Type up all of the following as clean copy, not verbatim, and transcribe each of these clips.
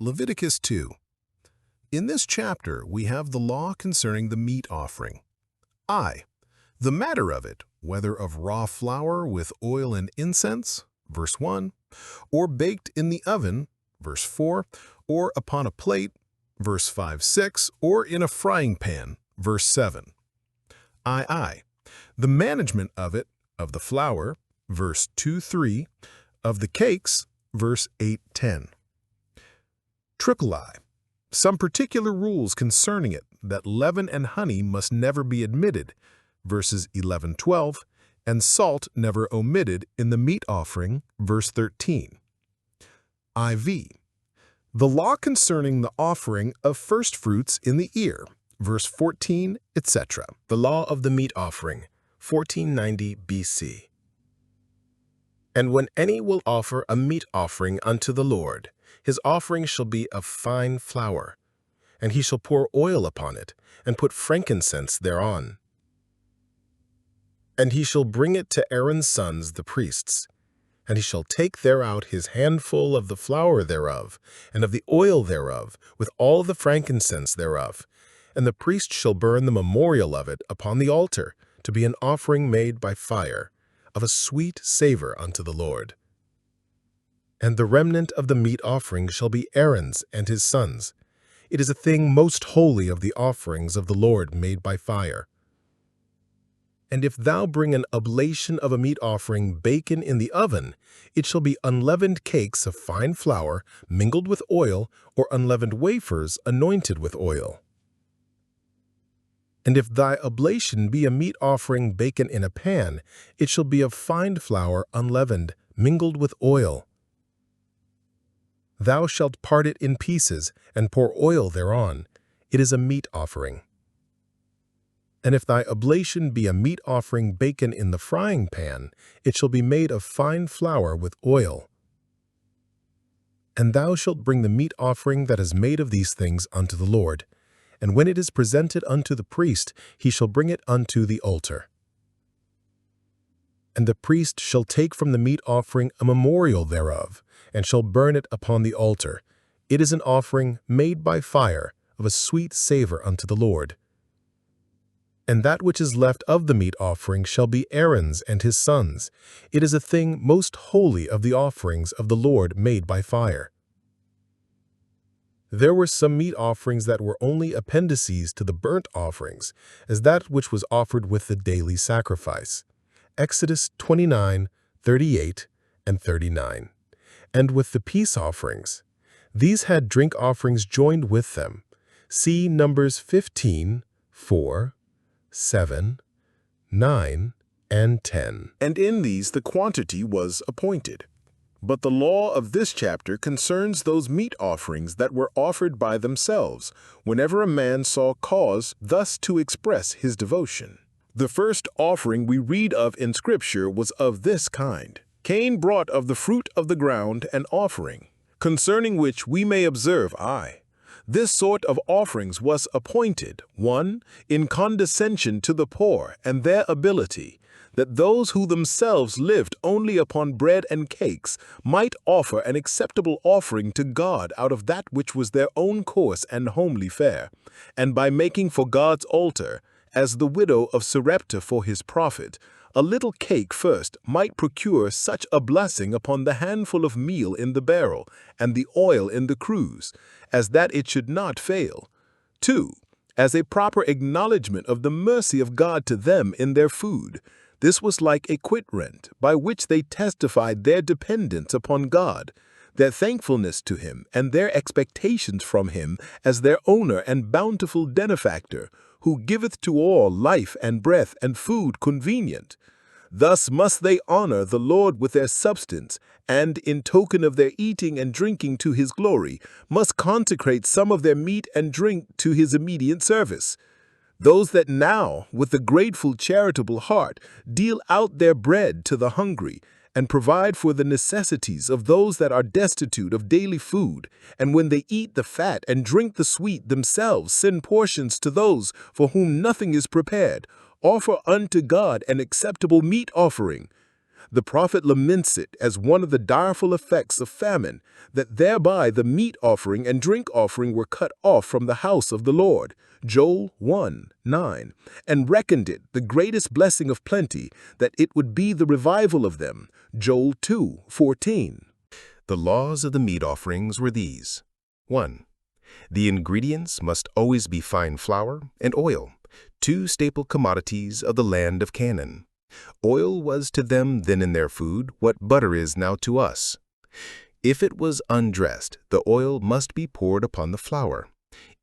Leviticus 2. In this chapter, we have the law concerning the meat offering. The matter of it, whether of raw flour with oil and incense, verse 1, or baked in the oven, verse 4, or upon a plate, verse 5-6, or in a frying pan, verse 7. The management of it, of the flour, verse 2-3, of the cakes, verse 8-10. I. Some particular rules concerning it, that leaven and honey must never be admitted, verses 11-12, and salt never omitted in the meat offering, verse 13. The law concerning the offering of firstfruits in the ear, verse 14, etc. The law of the meat offering, 1490 BC. And when any will offer a meat offering unto the Lord, his offering shall be of fine flour, and he shall pour oil upon it, and put frankincense thereon. And he shall bring it to Aaron's sons the priests, and he shall take thereout his handful of the flour thereof, and of the oil thereof, with all the frankincense thereof, and the priest shall burn the memorial of it upon the altar, to be an offering made by fire, of a sweet savor unto the Lord. And the remnant of the meat offering shall be Aaron's and his sons. It is a thing most holy of the offerings of the Lord made by fire. And if thou bring an oblation of a meat offering baken in the oven, it shall be unleavened cakes of fine flour mingled with oil, or unleavened wafers anointed with oil. And if thy oblation be a meat offering baken in a pan, it shall be of fine flour unleavened, mingled with oil. Thou shalt part it in pieces, and pour oil thereon. It is a meat offering. And if thy oblation be a meat offering baken in the frying pan, it shall be made of fine flour with oil. And thou shalt bring the meat offering that is made of these things unto the Lord. And when it is presented unto the priest, he shall bring it unto the altar. And the priest shall take from the meat offering a memorial thereof, and shall burn it upon the altar. It is an offering made by fire, of a sweet savor unto the Lord. And that which is left of the meat offering shall be Aaron's and his sons. It is a thing most holy of the offerings of the Lord made by fire. There were some meat offerings that were only appendices to the burnt offerings, as that which was offered with the daily sacrifice. Exodus 29:38 and 39. And with the peace offerings. These had drink offerings joined with them. See Numbers 15:4, 7, 9, and 10. And in these the quantity was appointed. But the law of this chapter concerns those meat offerings that were offered by themselves, whenever a man saw cause thus to express his devotion. The first offering we read of in Scripture was of this kind. Cain brought of the fruit of the ground an offering, concerning which we may observe, this sort of offerings was appointed, 1, in condescension to the poor and their ability, that those who themselves lived only upon bread and cakes might offer an acceptable offering to God out of that which was their own coarse and homely fare, and by making for God's altar, as the widow of Sarepta for his prophet, a little cake first might procure such a blessing upon the handful of meal in the barrel and the oil in the cruse, as that it should not fail. 2. As a proper acknowledgment of the mercy of God to them in their food. This was like a quit rent, by which they testified their dependence upon God, their thankfulness to him, and their expectations from him as their owner and bountiful benefactor, who giveth to all life and breath and food convenient. Thus must they honor the Lord with their substance, and in token of their eating and drinking to his glory, must consecrate some of their meat and drink to his immediate service. Those that now, with a grateful charitable heart, deal out their bread to the hungry, and provide for the necessities of those that are destitute of daily food, and when they eat the fat and drink the sweet themselves send portions to those for whom nothing is prepared, offer unto God an acceptable meat offering. The prophet laments it as one of the direful effects of famine, that thereby the meat offering and drink offering were cut off from the house of the Lord, Joel 1:9, and reckoned it the greatest blessing of plenty, that it would be the revival of them, Joel 2:14. The laws of the meat offerings were these. 1. The ingredients must always be fine flour and oil, two staple commodities of the land of Canaan. Oil was to them then in their food what butter is now to us. If it was undressed, the oil must be poured upon the flour.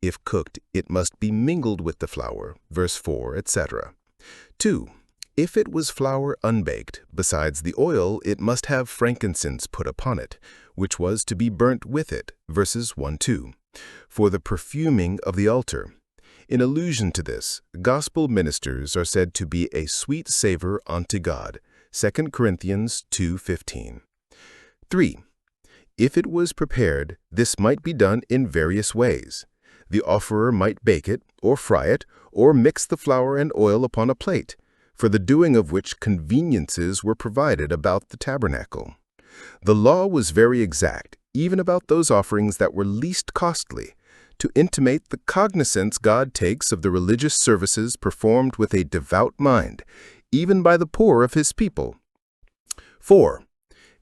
If cooked, it must be mingled with the flour, verse 4, etc. 2. If it was flour unbaked, besides the oil, it must have frankincense put upon it, which was to be burnt with it, verses 1-2, for the perfuming of the altar. In allusion to this, gospel ministers are said to be a sweet savor unto God, 2 Corinthians 2:15. 3. If it was prepared, this might be done in various ways. The offerer might bake it, or fry it, or mix the flour and oil upon a plate, for the doing of which conveniences were provided about the tabernacle. The law was very exact, even about those offerings that were least costly, to intimate the cognizance God takes of the religious services performed with a devout mind, even by the poor of his people. 4.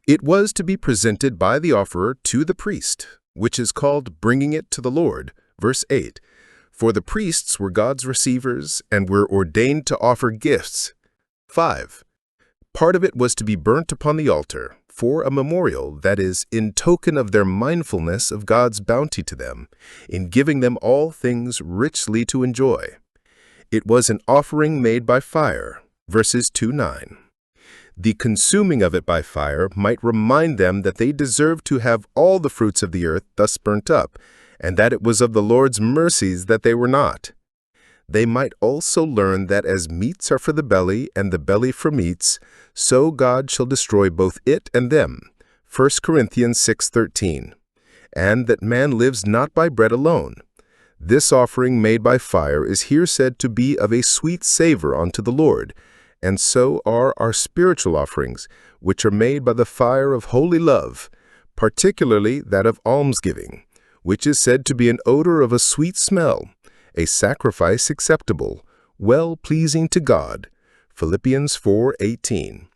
It was to be presented by the offerer to the priest, which is called bringing it to the Lord, verse 8. For the priests were God's receivers and were ordained to offer gifts. 5. Part of it was to be burnt upon the altar, for a memorial, that is, in token of their mindfulness of God's bounty to them, in giving them all things richly to enjoy. It was an offering made by fire, verses 2-9. The consuming of it by fire might remind them that they deserved to have all the fruits of the earth thus burnt up, and that it was of the Lord's mercies that they were not. They might also learn that as meats are for the belly and the belly for meats, so God shall destroy both it and them, 1 Corinthians 6:13, and that man lives not by bread alone. This offering made by fire is here said to be of a sweet savor unto the Lord, and so are our spiritual offerings, which are made by the fire of holy love, particularly that of almsgiving, which is said to be an odor of a sweet smell, a sacrifice acceptable, well-pleasing to God, Philippians 4:18.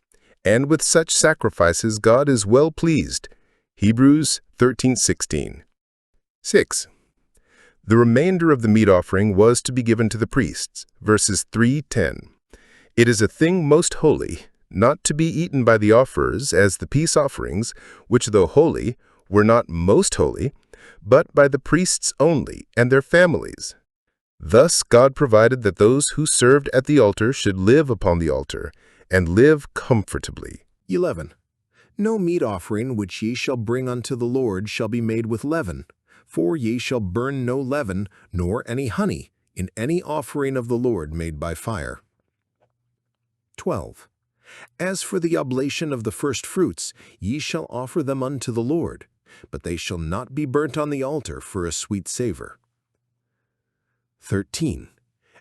And with such sacrifices God is well pleased, Hebrews 13:16. 6. The remainder of the meat offering was to be given to the priests, verses 3-10. It is a thing most holy, not to be eaten by the offerers as the peace offerings, which though holy, were not most holy, but by the priests only and their families. Thus God provided that those who served at the altar should live upon the altar, and live comfortably. 11. No meat offering which ye shall bring unto the Lord shall be made with leaven, for ye shall burn no leaven, nor any honey, in any offering of the Lord made by fire. 12. As for the oblation of the first fruits, ye shall offer them unto the Lord, but they shall not be burnt on the altar for a sweet savor. 13.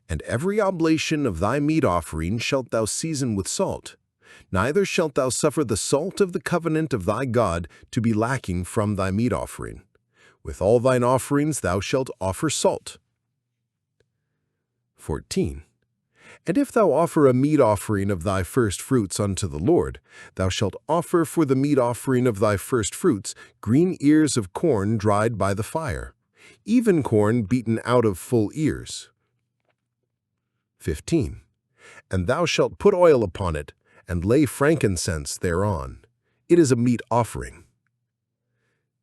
And every oblation of thy meat offering shalt thou season with salt, neither shalt thou suffer the salt of the covenant of thy God to be lacking from thy meat offering. With all thine offerings thou shalt offer salt. 14. And if thou offer a meat offering of thy first fruits unto the Lord, thou shalt offer for the meat offering of thy first fruits green ears of corn dried by the fire, even corn beaten out of full ears. 15. And thou shalt put oil upon it, and lay frankincense thereon. It is a meat offering.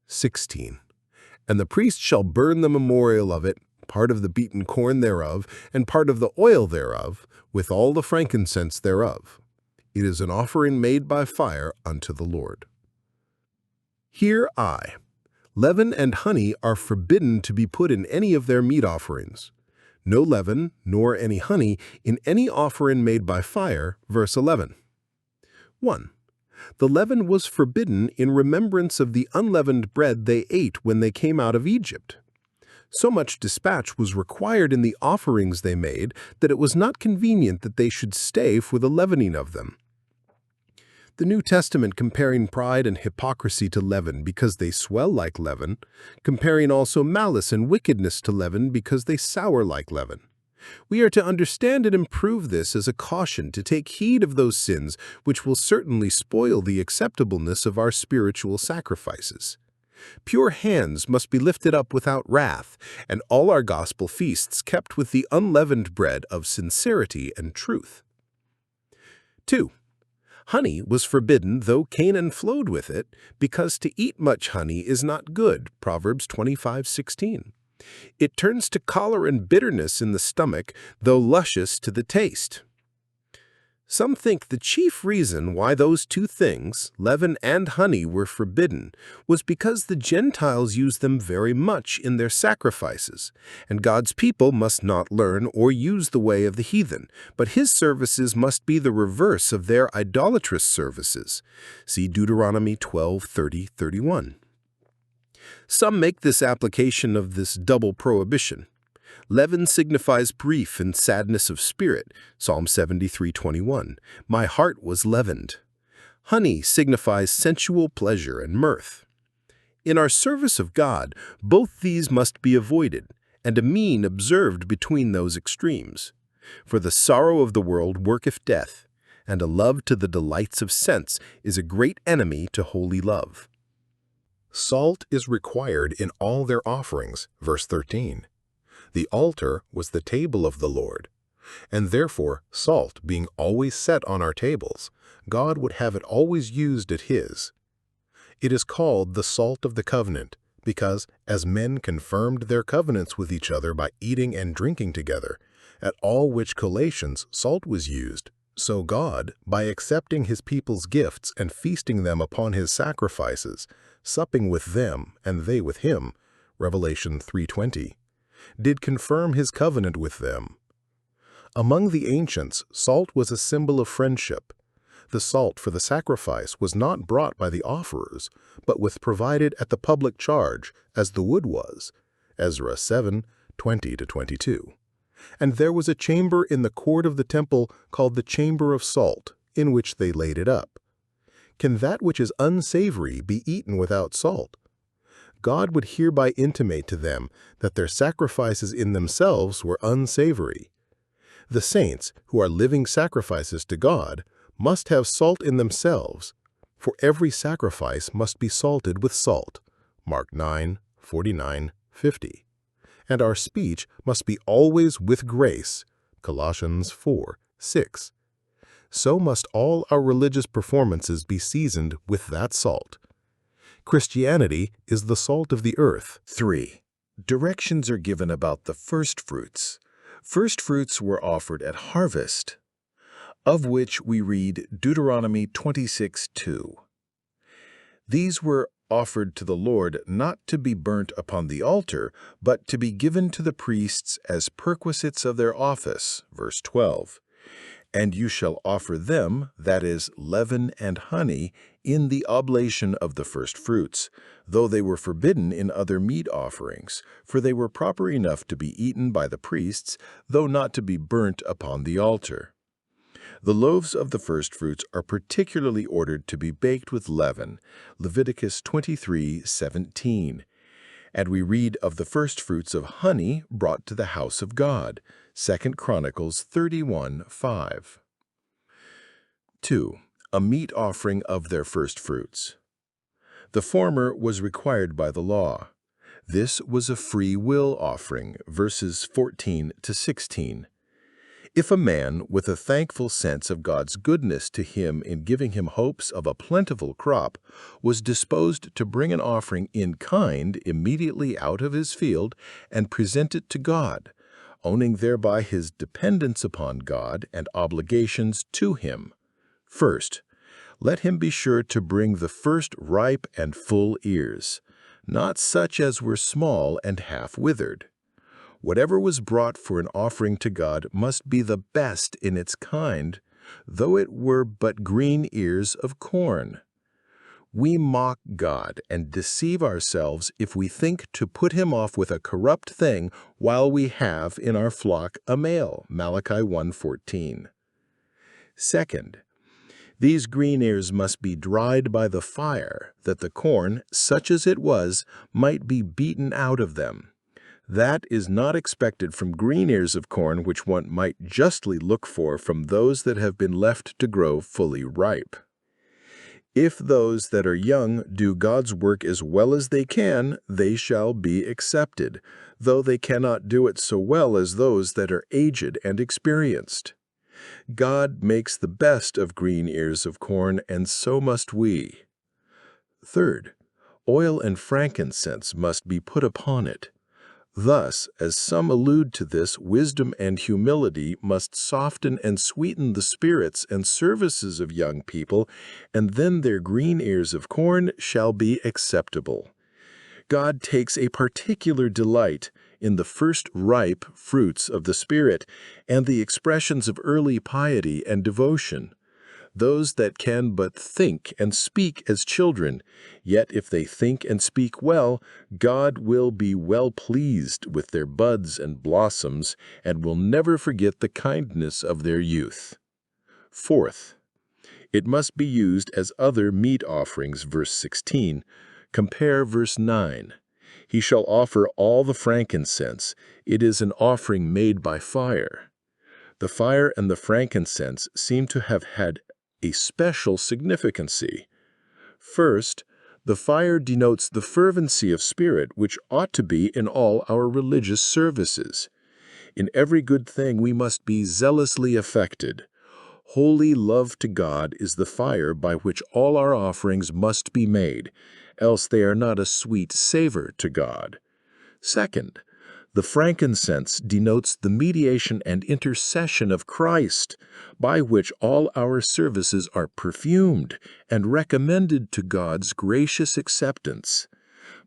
16. And the priest shall burn the memorial of it, part of the beaten corn thereof, and part of the oil thereof, with all the frankincense thereof. It is an offering made by fire unto the Lord. Here leaven and honey are forbidden to be put in any of their meat offerings. No leaven, nor any honey, in any offering made by fire, verse 11. 1. The leaven was forbidden in remembrance of the unleavened bread they ate when they came out of Egypt. So much dispatch was required in the offerings they made that it was not convenient that they should stay for the leavening of them. The New Testament comparing pride and hypocrisy to leaven because they swell like leaven, comparing also malice and wickedness to leaven because they sour like leaven. We are to understand and improve this as a caution to take heed of those sins which will certainly spoil the acceptableness of our spiritual sacrifices. Pure hands must be lifted up without wrath, and all our gospel feasts kept with the unleavened bread of sincerity and truth. 2. Honey was forbidden, though Canaan flowed with it, because to eat much honey is not good, Proverbs 25:16. It turns to choler and bitterness in the stomach, though luscious to the taste. Some think the chief reason why those two things, leaven and honey, were forbidden was because the Gentiles used them very much in their sacrifices, and God's people must not learn or use the way of the heathen, but his services must be the reverse of their idolatrous services. See Deuteronomy 12:30-31. Some make this application of this double prohibition. Leaven signifies grief and sadness of spirit, Psalm 73:21. My heart was leavened. Honey signifies sensual pleasure and mirth. In our service of God, both these must be avoided, and a mean observed between those extremes. For the sorrow of the world worketh death, and a love to the delights of sense is a great enemy to holy love. Salt is required in all their offerings, verse 13. The altar was the table of the Lord, and therefore salt being always set on our tables, God would have it always used at his. It is called the salt of the covenant, because as men confirmed their covenants with each other by eating and drinking together, at all which collations salt was used, so God, by accepting his people's gifts and feasting them upon his sacrifices, supping with them and they with him, Revelation 3:20, did confirm his covenant with them. Among the ancients, salt was a symbol of friendship. The salt for the sacrifice was not brought by the offerers, but was provided at the public charge, as the wood was, Ezra 7:20-22. And there was a chamber in the court of the temple called the chamber of salt, in which they laid it up. Can that which is unsavory be eaten without salt? God would hereby intimate to them that their sacrifices in themselves were unsavory. The saints, who are living sacrifices to God, must have salt in themselves, for every sacrifice must be salted with salt, Mark 9:49-50. And our speech must be always with grace, Colossians 4:6. So must all our religious performances be seasoned with that salt. Christianity is the salt of the earth. 3. Directions are given about the first fruits. First fruits were offered at harvest, of which we read Deuteronomy 26:2. These were offered to the Lord not to be burnt upon the altar, but to be given to the priests as perquisites of their office, verse 12. And you shall offer them, that is, leaven and honey, in the oblation of the first fruits, though they were forbidden in other meat offerings, for they were proper enough to be eaten by the priests, though not to be burnt upon the altar. The loaves of the first fruits are particularly ordered to be baked with leaven, Leviticus 23:17. And we read of the first fruits of honey brought to the house of God, 2 Chronicles 31:5. 2. A meat offering of their first fruits. The former was required by the law. This was a free will offering, verses 14-16. If a man, with a thankful sense of God's goodness to him in giving him hopes of a plentiful crop, was disposed to bring an offering in kind immediately out of his field and present it to God, owning thereby his dependence upon God and obligations to him. First, let him be sure to bring the first ripe and full ears, not such as were small and half withered. Whatever was brought for an offering to God must be the best in its kind, though it were but green ears of corn. We mock God and deceive ourselves if we think to put him off with a corrupt thing while we have in our flock a male, Malachi 1:14. Second, These green ears must be dried by the fire, that the corn, such as it was, might be beaten out of them. That is not expected from green ears of corn which one might justly look for from those that have been left to grow fully ripe. If those that are young do God's work as well as they can, they shall be accepted, though they cannot do it so well as those that are aged and experienced. God makes the best of green ears of corn, and so must we. Third, oil and frankincense must be put upon it. Thus, as some allude to this, wisdom and humility must soften and sweeten the spirits and services of young people, and then their green ears of corn shall be acceptable. God takes a particular delight in the first ripe fruits of the Spirit and the expressions of early piety and devotion. Those that can but think and speak as children, yet if they think and speak well, God will be well pleased with their buds and blossoms and will never forget the kindness of their youth. Fourth, it must be used as other meat offerings, verse 16. Compare verse 9. He shall offer all the frankincense. It is an offering made by fire. The fire and the frankincense seem to have had a special significancy. First, the fire denotes the fervency of spirit which ought to be in all our religious services. In every good thing we must be zealously affected. Holy love to God is the fire by which all our offerings must be made, else they are not a sweet savor to God. Second, the frankincense denotes the mediation and intercession of Christ, by which all our services are perfumed and recommended to God's gracious acceptance.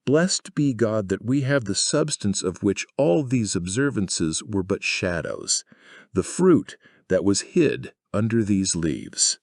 Blessed be God that we have the substance of which all these observances were but shadows, the fruit that was hid under these leaves.